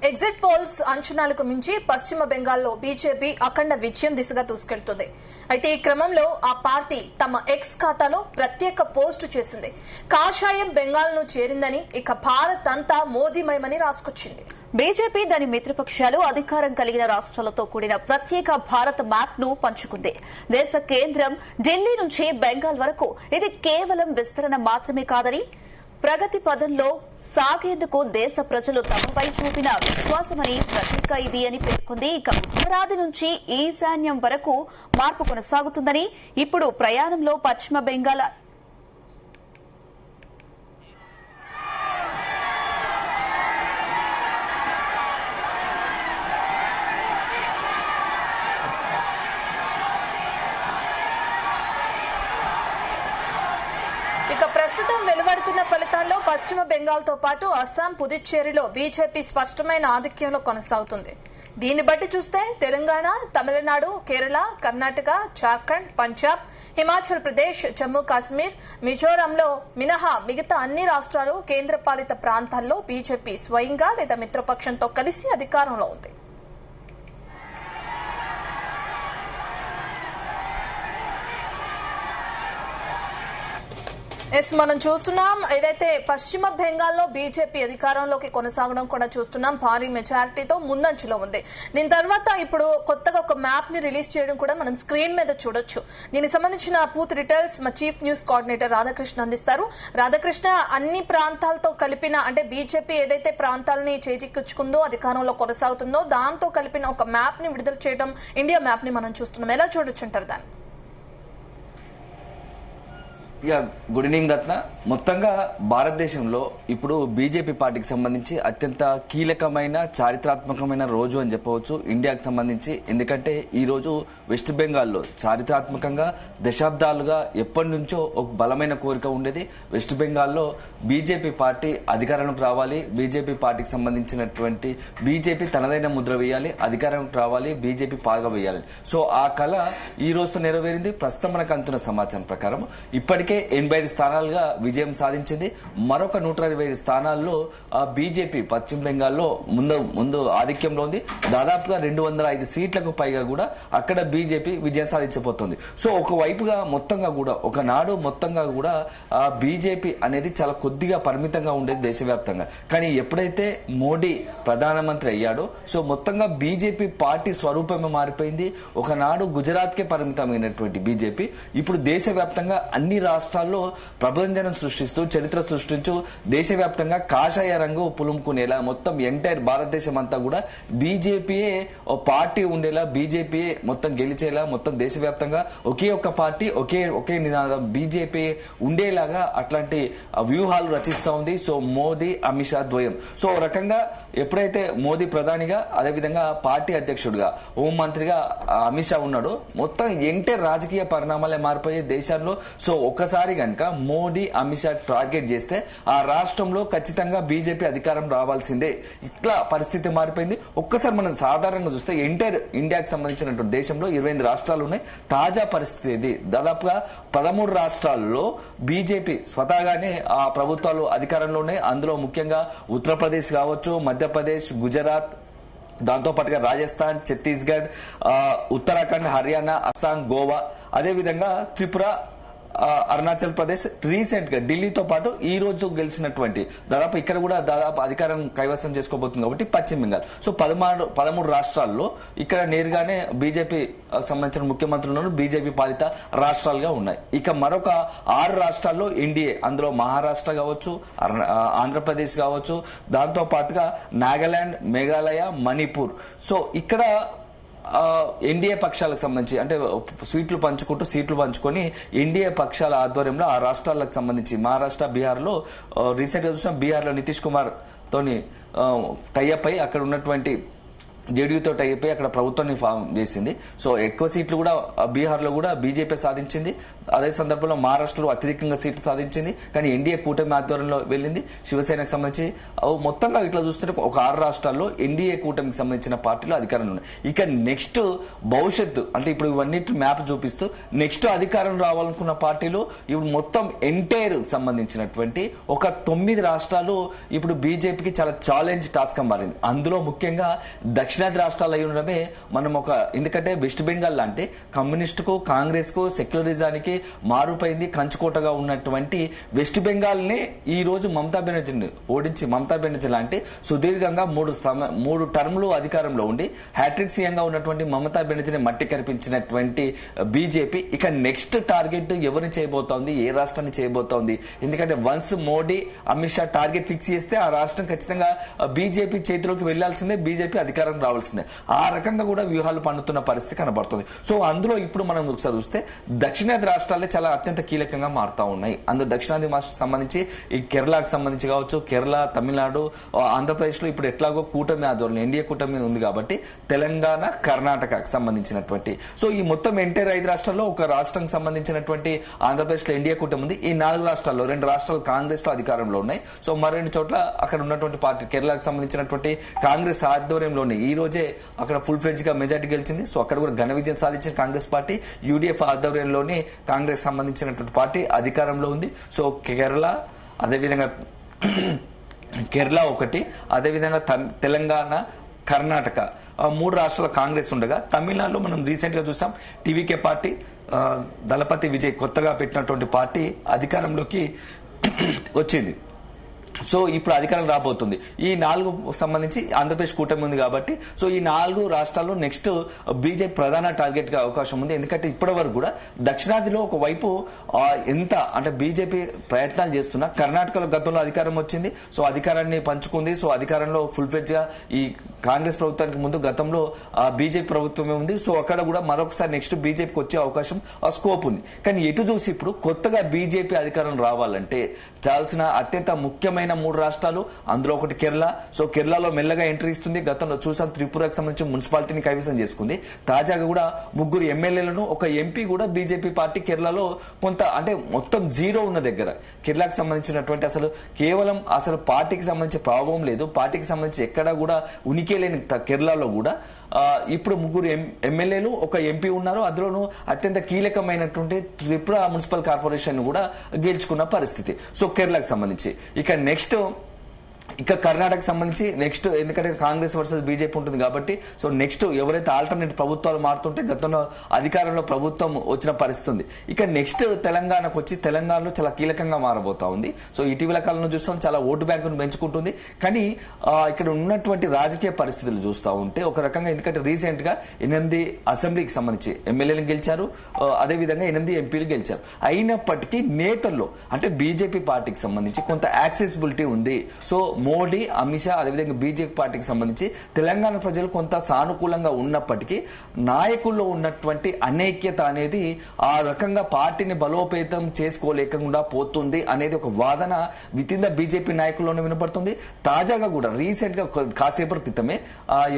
Exit polls అంచనాలకు మించి పశ్చిమ బెంగాల్లో బీజేపీ అఖండ విజయం దిశగా దూసుకెళ్తుంది. అయితే ఈ క్రమంలో ఆ పార్టీ తమ ఎక్స్ ఖాతాలో ప్రత్యేక పోస్టు చేసింది. కాషాయం బెంగాల్ను చేరిందని, ఇక భారత్ అంతా మోదీమయమని రాసుకొచ్చింది. బీజేపీ దాని మిత్రపక్షాలు అధికారం కలిగిన రాష్ట్రాలతో కూడిన ప్రత్యేక భారత్ మ్యాప్ ను పంచుకుంది. దేశ కేంద్రం ఢిల్లీ నుంచి బెంగాల్ వరకు ఇది కేవలం విస్తరణ మాత్రమే కాదని, ప్రగతి పదంలో సాగేందుకు దేశ ప్రజలు తమపై చూపిన విశ్వాసమని ప్రతీక ఇది అని పేర్కొంది. ఇక ఉత్తరాది నుంచి ఈశాన్యం వరకు మార్పు కొనసాగుతుందని, ఇప్పుడు ప్రయాణంలో పశ్చిమ బెంగాల్ ఇక ప్రస్తుతం వెలువడుతున్న ఫలితాల్లో పశ్చిమ బెంగాల్తో పాటు అస్సాం, పుదుచ్చేరిలో బీజేపీ స్పష్టమైన ఆధిక్యంలో కొనసాగుతుంది. దీన్ని బట్టి చూస్తే తెలంగాణ, తమిళనాడు, కేరళ, కర్ణాటక, జార్ఖండ్, పంజాబ్, హిమాచల్ ప్రదేశ్, జమ్మూ కాశ్మీర్, మిజోరాంలో మినహా మిగతా అన్ని రాష్ట్రాలు, కేంద్రపాలిత ప్రాంతాల్లో బీజేపీ స్వయంగా లేదా మిత్రపక్షంతో కలిసి అధికారంలో ఉంది. మనం చూస్తున్నాం, ఏదైతే పశ్చిమ బెంగాల్లో బీజేపీ అధికారంలోకి కొనసాగడం కూడా చూస్తున్నాం. భారీ మెజారిటీతో ముందంచులో ఉంది. దీని తర్వాత ఇప్పుడు కొత్తగా ఒక మ్యాప్ ని రిలీజ్ చేయడం కూడా మనం స్క్రీన్ మీద చూడొచ్చు. దీనికి సంబంధించిన పూర్తి డీటెయిల్స్ మా చీఫ్ న్యూస్ కోఆర్డినేటర్ రాధాకృష్ణ అందిస్తారు. రాధాకృష్ణ, అన్ని ప్రాంతాలతో కలిపిన, అంటే బీజేపీ ఏదైతే ప్రాంతాలని చేజిక్కించుకుందో, అధికారంలో కొనసాగుతుందో దాంతో కలిపిన ఒక మ్యాప్ ని విడుదల చేయడం, ఇండియా మ్యాప్ ని మనం చూస్తున్నాం. ఎలా చూడొచ్చు అంటారు దాన్ని? గుడ్ ఈవినింగ్ రత్న. మొత్తంగా భారతదేశంలో ఇప్పుడు బీజేపీ పార్టీకి సంబంధించి అత్యంత కీలకమైన చారిత్రాత్మకమైన రోజు అని చెప్పవచ్చు ఇండియాకి సంబంధించి. ఎందుకంటే ఈ రోజు వెస్ట్ బెంగాల్లో చారిత్రాత్మకంగా దశాబ్దాలుగా ఎప్పటి నుంచో ఒక బలమైన కోరిక ఉండేది. వెస్ట్ బెంగాల్లో బీజేపీ పార్టీ అధికారంలోకి రావాలి, బీజేపీ పార్టీకి సంబంధించినటువంటి బీజేపీ తనదైన ముద్ర వేయాలి, అధికారంలోకి రావాలి, బీజేపీ పాగా వేయాలి. సో ఆ కళ ఈ రోజుతో నెరవేరింది. ప్రస్తుతం మనకు అందుతున్న సమాచారం ప్రకారం ఇప్పటికే 85 స్థానాలుగా విజయం సాధించింది. మరొక 125 స్థానాల్లో బీజేపీ పశ్చిమ బెంగాల్లో ముందు ఆధిక్యంలో ఉంది. దాదాపుగా 205 సీట్లకు పైగా కూడా అక్కడ బీజేపీ విజయం సాధించబోతోంది. సో ఒకవైపుగా మొత్తంగా కూడా ఒకనాడు మొత్తంగా కూడా బీజేపీ అనేది చాలా కొద్దిగా పరిమితంగా ఉండేది దేశవ్యాప్తంగా. కానీ ఎప్పుడైతే మోడీ ప్రధానమంత్రి అయ్యాడో సో మొత్తంగా బీజేపీ పార్టీ స్వరూపమే మారిపోయింది. ఒకనాడు గుజరాత్ కే పరిమితమైనటువంటి బీజేపీ ఇప్పుడు దేశవ్యాప్తంగా అన్ని రాష్ట్రాల్లో ప్రభంజనం సృష్టిస్తూ చరిత్ర సృష్టించు దేశవ్యాప్తంగా కాషాయ రంగు పులుముకునేలా మొత్తం ఎంటైర్ భారతదేశం అంతా కూడా బీజేపీయే పార్టీ ఉండేలా, బీజేపీయే మొత్తం గెలిచేలా, మొత్తం దేశవ్యాప్తంగా ఒకే ఒక్క పార్టీ ఒకే నినాదం బీజేపీ ఉండేలాగా అట్లాంటి వ్యూహాలు రచిస్తా ఉంది. సో మోదీ, అమిత్ షా ద్వయం. సో ఒక రకంగా ఎప్పుడైతే మోదీ ప్రధానిగా, అదేవిధంగా పార్టీ అధ్యక్షుడిగా, హోంమంత్రిగా అమిత్ షా ఉన్నాడో మొత్తం ఎంటైర్ రాజకీయ పరిణామాలే మారిపోయే దేశాల్లో. సో ఒక్కసారి గనక మోడీ, అమిత్ షా టార్గెట్ చేస్తే ఆ రాష్ట్రంలో ఖచ్చితంగా బీజేపీ అధికారం రావాల్సిందే. ఇట్లా పరిస్థితి మారిపోయింది. ఒక్కసారి మనం సాధారణంగా చూస్తే ఎంటైర్ ఇండియాకి సంబంధించినటువంటి దేశంలో 28 రాష్ట్రాలు ఉన్నాయి. తాజా పరిస్థితి ఇది. దాదాపుగా 13 రాష్ట్రాల్లో బీజేపీ స్వతహాగానే ఆ ప్రభుత్వాలు అధికారంలో ఉన్నాయి. అందులో ముఖ్యంగా ఉత్తరప్రదేశ్ కావచ్చు, మధ్యప్రదేశ్, గుజరాత్, దాంతో పాటుగా రాజస్థాన్, ఛత్తీస్గఢ్, ఉత్తరాఖండ్, హర్యానా, అస్సాం, గోవా, అదేవిధంగా త్రిపుర, అరుణాచల్ ప్రదేశ్, రీసెంట్ గా ఢిల్లీతో పాటు ఈ రోజు గెలిచినటువంటి దాదాపు ఇక్కడ కూడా దాదాపు అధికారం కైవసం చేసుకోబోతుంది కాబట్టి పశ్చిమ బెంగాల్. సో 13 రాష్ట్రాల్లో ఇక్కడ నేరుగానే బీజేపీ సంబంధించిన ముఖ్యమంత్రులను బీజేపీ పాలిత రాష్ట్రాలుగా ఉన్నాయి. ఇక మరొక 6 రాష్ట్రాల్లో ఎన్డీఏ, అందులో మహారాష్ట్ర కావచ్చు, ఆంధ్రప్రదేశ్ కావచ్చు, దాంతో పాటుగా నాగాలాండ్, మేఘాలయ, మణిపూర్. సో ఇక్కడ ఎన్డీఏ పక్షాలకు సంబంధించి అంటే సీట్లు పంచుకొని ఎన్డీఏ పక్షాల ఆధ్వర్యంలో ఆ రాష్ట్రాలకు సంబంధించి మహారాష్ట్ర, బీహార్లో రీసెంట్ గా చూసిన బీహార్లో నితీష్ కుమార్ తోని టైఅప్ అయి అక్కడ ఉన్నటువంటి జేడీయూతో అయిపోయి అక్కడ ప్రభుత్వాన్ని ఫామ్ చేసింది. సో ఎక్కువ సీట్లు కూడా బీహార్లో కూడా బీజేపీ సాధించింది. అదే సందర్భంలో మహారాష్ట్రలో అత్యధికంగా సీట్లు సాధించింది. కానీ ఎన్డీఏ కూటమి ఆధ్వర్యంలో వెళ్ళింది. శివసేనకు సంబంధించి మొత్తంగా ఇట్లా చూస్తుంటే ఒక 6 రాష్ట్రాల్లో ఎన్డీఏ కూటమికి సంబంధించిన పార్టీలు అధికారంలో ఉన్నాయి. ఇక నెక్స్ట్ భవిష్యత్తు అంటే ఇప్పుడు ఇవన్నీ మ్యాప్ చూపిస్తూ నెక్స్ట్ అధికారం రావాలనుకున్న పార్టీలు ఇప్పుడు మొత్తం ఎంటైర్ సంబంధించినటువంటి ఒక 9 రాష్ట్రాలు ఇప్పుడు బీజేపీకి చాలా ఛాలెంజ్ టాస్క్ మారింది. అందులో ముఖ్యంగా దక్షిణాది రాష్ట్రాలు అయి ఉండడమే మనం ఎందుకంటే వెస్ట్ బెంగాల్ అంటే కమ్యూనిస్టుకు కాంగ్రెస్ కు సెక్యులరిజానికి మారుపోయింది కంచుకోటగా ఉన్నటువంటి వెస్ట్ బెంగాల్ ని ఈ రోజు మమతా బెనర్జీని ఓడించి మమతా బెనర్జీ లాంటి సుదీర్ఘంగా 3 టర్ములు అధికారంలో ఉండి హ్యాట్రిక్ సీఎంగా ఉన్నటువంటి మమతా బెనర్జీని మట్టి కనిపించినటువంటి బీజేపీ ఇక నెక్స్ట్ టార్గెట్ ఎవరిని చేయబోతోంది, ఏ రాష్ట్రాన్ని చేయబోతోంది? ఎందుకంటే once Modi Amit Shah target fix చేస్తే ఆ రాష్ట్రం ఖచ్చితంగా బీజేపీ చేతిలోకి వెళ్లాల్సిందే, బీజేపీ అధికారం రావాల్సిందే. ఆ రకంగా కూడా వ్యూహాలు పన్నుతున్న పరిస్థితి కనబడుతుంది. సో అందులో ఇప్పుడు మనం ఒకసారి చూస్తే దక్షిణాది రాష్ట్రాలే చాలా అత్యంత కీలకంగా మారుతా ఉన్నాయి. అందులో దక్షిణాది సంబంధించి ఈ కేరళకు సంబంధించి కావచ్చు, కేరళ, తమిళనాడు, ఆంధ్రప్రదేశ్ లో ఇప్పుడు ఎట్లాగో కూటమి ఆధ్వర్యంలో ఎన్డీఏ కూటమి ఉంది కాబట్టి తెలంగాణ, కర్ణాటకకు సంబంధించినటువంటి సో ఈ మొత్తం ఎంటైర్ 5 రాష్ట్రాల్లో ఒక రాష్ట్రం సంబంధించినటువంటి ఆంధ్రప్రదేశ్ లో ఎన్డీఏ కూటమి ఉంది. ఈ 4 రాష్ట్రాల్లో 2 రాష్ట్రాలు కాంగ్రెస్ లో అధికారంలో ఉన్నాయి. సో మరో చోట్ల అక్కడ ఉన్నటువంటి పార్టీ కేరళకు సంబంధించినటువంటి కాంగ్రెస్ ఆధ్వర్యంలోనే ఈ రోజే అక్కడ ఫుల్ ఫ్లెడ్జ్ గా మెజార్టీ గెలిచింది. సో అక్కడ కూడా ఘన విజయం సాధించిన కాంగ్రెస్ పార్టీ యూడీఎఫ్ ఆధ్వర్యంలోనే కాంగ్రెస్ సంబంధించినటువంటి పార్టీ అధికారంలో ఉంది. సో కేరళ అదేవిధంగా కేరళ ఒకటి, అదేవిధంగా తెలంగాణ, కర్ణాటక 3 రాష్ట్రాల కాంగ్రెస్ ఉండగా తమిళనాడులో మనం రీసెంట్ గా చూసాం టీవీకే పార్టీ దళపతి విజయ్ కొత్తగా పెట్టినటువంటి పార్టీ అధికారంలోకి వచ్చింది. సో ఇప్పుడు అధికారం రాబోతుంది. ఈ 4 సంబంధించి ఆంధ్రప్రదేశ్ కూటమి ఉంది కాబట్టి సో ఈ 4 రాష్ట్రాల్లో నెక్స్ట్ బీజేపీ ప్రధాన టార్గెట్ గా అవకాశం ఉంది. ఎందుకంటే ఇప్పటి వరకు కూడా దక్షిణాదిలో ఒకవైపు ఎంత అంటే బీజేపీ ప్రయత్నాలు చేస్తున్నా కర్ణాటకలో గతంలో అధికారం వచ్చింది. సో అధికారాన్ని పంచుకుంది. సో అధికారంలో ఫుల్ ఫ్లెడ్జ్ గా ఈ కాంగ్రెస్ ప్రభుత్వానికి ముందు గతంలో బీజేపీ ప్రభుత్వమే ఉంది. సో అక్కడ కూడా మరొకసారి నెక్స్ట్ బీజేపీకి వచ్చే అవకాశం స్కోప్ ఉంది. కానీ ఎటు చూసి ఇప్పుడు కొత్తగా బీజేపీ అధికారం రావాలంటే చాల్సిన అత్యంత ముఖ్యమైన 3 రాష్ట్రాలు, అందులో ఒకటి కేరళ. సో కేరళలో మెల్లగా ఎంట్రీ ఇస్తుంది. గతంలో చూసాం త్రిపురకు సంబంధించి మున్సిపాలిటీని కైవసం చేసుకుంది. తాజాగా కూడా 3 ఎమ్మెల్యేలను, ఒక ఎంపీ కూడా బీజేపీ పార్టీ కేరళలో కొంత అంటే మొత్తం జీరో ఉన్న దగ్గర కేరళకు సంబంధించినటువంటి కేవలం పార్టీకి సంబంధించి ప్రభావం లేదు, పార్టీకి సంబంధించి ఎక్కడా కూడా ఉనికి లేని కేరళలో కూడా ఇప్పుడు 3 ఎమ్మెల్యేలు, ఒక ఎంపీ ఉన్నారు. అందులోనూ అత్యంత కీలకమైనటువంటి త్రిపుర మున్సిపల్ కార్పొరేషన్ కూడా గెలుచుకున్న పరిస్థితి. సో కేరళకు సంబంధించి ఇక కర్ణాటకకు సంబంధించి నెక్స్ట్ ఎందుకంటే కాంగ్రెస్ వర్సెస్ బీజేపీ ఉంటుంది కాబట్టి సో నెక్స్ట్ ఎవరైతే ఆల్టర్నేట్ ప్రభుత్వాలు మారుతుంటే గతంలో అధికారంలో ప్రభుత్వం వచ్చిన పరిస్థితి ఉంది. ఇక నెక్స్ట్ తెలంగాణకు వచ్చి తెలంగాణలో చాలా కీలకంగా మారబోతా ఉంది. సో ఇటీవల కాలంలో చూస్తాం చాలా ఓటు బ్యాంకును పెంచుకుంటుంది. కానీ ఇక్కడ ఉన్నటువంటి రాజకీయ పరిస్థితులు చూస్తూ ఉంటే ఒక రకంగా ఎందుకంటే రీసెంట్ గా 8 అసెంబ్లీకి సంబంధించి ఎమ్మెల్యేలు గెలిచారు, అదేవిధంగా 8 ఎంపీలు గెలిచారు. అయినప్పటికీ నేతల్లో అంటే బీజేపీ పార్టీకి సంబంధించి కొంత యాక్సెసిబిలిటీ ఉంది. సో మోడీ, అమిత్ షా అదేవిధంగా బీజేపీ పార్టీకి సంబంధించి తెలంగాణ ప్రజలు కొంత సానుకూలంగా ఉన్నప్పటికీ నాయకుల్లో ఉన్నటువంటి అనైక్యత అనేది ఆ రకంగా పార్టీని బలోపేతం చేసుకోలేకుండా పోతుంది అనేది ఒక వాదన విత్ ఇన్ ద బీజేపీ నాయకుల్లోనే వినపడుతుంది. తాజాగా కూడా రీసెంట్ గా కాసేపటి క్రితమే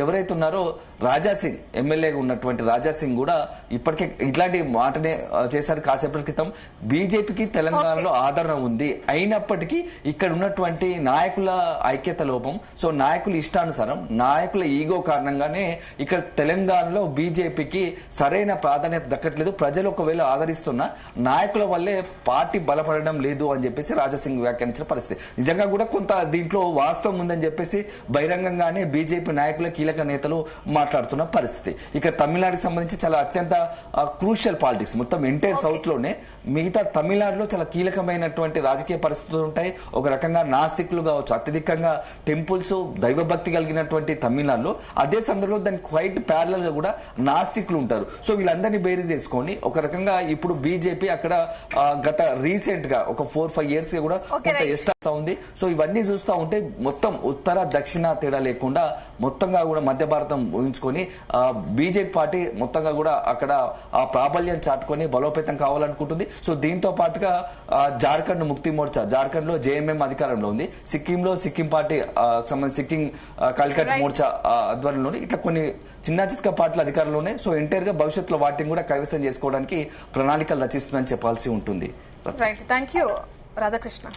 ఎవరైతే ఉన్నారో రాజాసింగ్ ఎమ్మెల్యేగా ఉన్నటువంటి రాజాసింగ్ కూడా ఇప్పటికే ఇట్లాంటి మాటనే చేశారు కాసేపటి క్రితం. బీజేపీకి తెలంగాణలో ఆదరణ ఉంది, అయినప్పటికీ ఇక్కడ ఉన్నటువంటి నాయకుల ఐక్యత లోపం, సో నాయకుల ఇష్టానుసారం నాయకుల ఈగో కారణంగానే ఇక్కడ తెలంగాణలో బీజేపీకి సరైన ప్రాధాన్యత దక్కట్లేదు. ప్రజలు ఒకవేళ ఆదరిస్తున్న నాయకుల వల్లే పార్టీ బలపడడం లేదు అని చెప్పేసి రాజాసింగ్ వ్యాఖ్యానించిన పరిస్థితి. నిజంగా కూడా కొంత దీంట్లో వాస్తవం ఉందని చెప్పేసి బహిరంగంగానే బీజేపీ నాయకుల కీలక నేతలు మాట్లాడుతున్న పరిస్థితి. ఇక తమిళనాడుకి సంబంధించి చాలా అత్యంత క్రూషియల్ పాలిటిక్స్ మొత్తం ఎంటైర్ సౌత్ లోనే, మిగతా తమిళనాడులో చాలా కీలకమైనటువంటి రాజకీయ పరిస్థితులు ఉంటాయి. ఒక రకంగా నాస్తికులు కావచ్చు, అత్యధికంగా టెంపుల్స్ దైవభక్తి కలిగినటువంటి తమిళనాడులో అదే సందర్భంలో దానికి క్వైట్ ప్యారలల్ గా కూడా నాస్తికులు ఉంటారు. సో వీళ్ళందరినీ బేరీజ్ చేసుకొని ఒక రకంగా ఇప్పుడు బీజేపీ అక్కడ గత రీసెంట్ గా ఒక 4-5 years గా కూడా ఎస్టా ఉంది. సో ఇవన్నీ చూస్తూ ఉంటే మొత్తం ఉత్తర దక్షిణ తేడా లేకుండా మొత్తంగా కూడా మధ్య భారతం ఉపయోగించుకొని బీజేపీ పార్టీ మొత్తంగా కూడా అక్కడ ఆ ప్రాబల్యం చాటుకొని బలోపేతం కావాలనుకుంటుంది. సో దీంతో పాటుగా జార్ఖండ్ ముక్తి మోర్చా, జార్ఖండ్ లో జేఎంఎం అధికారంలో ఉంది, సిక్కింలో సిక్కిం పార్టీ సంబంధించి సిక్కిం కల్కట్ మోర్చా ఆధ్వర్యంలోని ఇట్లా కొన్ని చిన్న చిత్క పార్టీల అధికారంలోనే. సో ఎంటైర్ గా భవిష్యత్తులో వాటిని కూడా కైవసం చేసుకోవడానికి ప్రణాళికలు రచిస్తుందని చెప్పాల్సి ఉంటుంది. Right, thank you Radhakrishna.